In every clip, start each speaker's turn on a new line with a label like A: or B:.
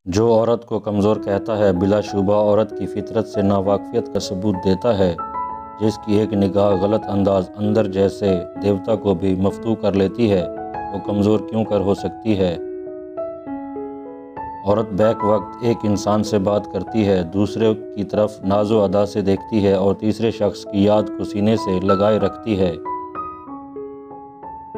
A: جو عورت کو کمزور کہتا ہے بلا شبہ عورت کی فطرت سے ناواقفیت کا ثبوت دیتا ہے۔ جس کی ایک نگاہ غلط انداز اندر جیسے دیوتا کو بھی مفتو کر لیتی ہے، وہ کمزور کیوں کر ہو سکتی ہے؟ عورت بیک وقت ایک انسان سے بات کرتی ہے، دوسرے کی طرف ناز و ادا سے دیکھتی ہے اور تیسرے شخص کی یاد کو سینے سے لگائے رکھتی ہے۔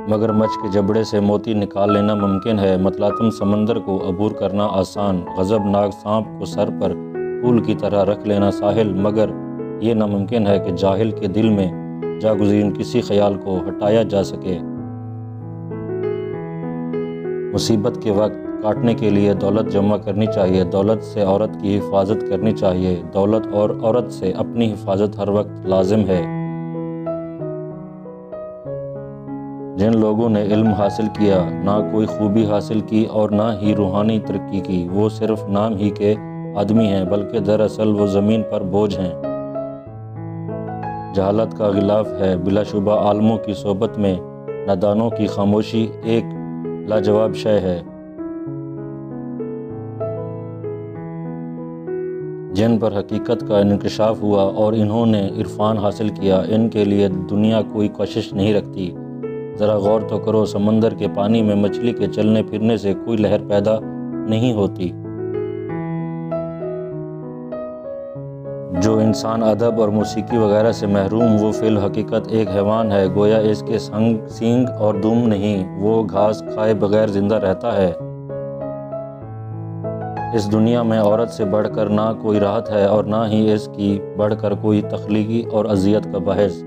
A: مگرمچھ کے جبڑے سے موتی نکال لینا ممکن ہے، متلاطم سمندر کو عبور کرنا آسان، غضبناک سانپ کو سر پر پھول کی طرح رکھ لینا ساحل، مگر یہ ناممکن ہے کہ جاہل کے دل میں جاگزین کسی خیال کو ہٹایا جا سکے۔ مصیبت کے وقت کاٹنے کے لیے دولت جمع کرنی چاہیے، دولت سے عورت کی حفاظت کرنی چاہیے، دولت اور عورت سے اپنی حفاظت ہر وقت لازم ہے۔ جن لوگوں نے علم حاصل کیا، نہ کوئی خوبی حاصل کی اور نہ ہی روحانی ترقی کی، وہ صرف نام ہی کے آدمی ہیں، بلکہ دراصل وہ زمین پر بوجھ ہیں۔ جہالت کا غلاف ہے، بلا شبہ عالموں کی صحبت میں نادانوں کی خاموشی ایک لاجواب شے ہے۔ جن پر حقیقت کا انکشاف ہوا اور انہوں نے عرفان حاصل کیا، ان کے لیے دنیا کوئی کوشش نہیں رکھتی۔ ذرا غور تو کرو، سمندر کے پانی میں مچھلی کے چلنے پھرنے سے کوئی لہر پیدا نہیں ہوتی۔ جو انسان ادب اور موسیقی وغیرہ سے محروم، وہ فی الحقیقت ایک حیوان ہے، گویا اس کے سینگ اور دم نہیں، وہ گھاس کھائے بغیر زندہ رہتا ہے۔ اس دنیا میں عورت سے بڑھ کر نہ کوئی راحت ہے اور نہ ہی اس کی بڑھ کر کوئی تخلیقی اور اذیت کا باعث۔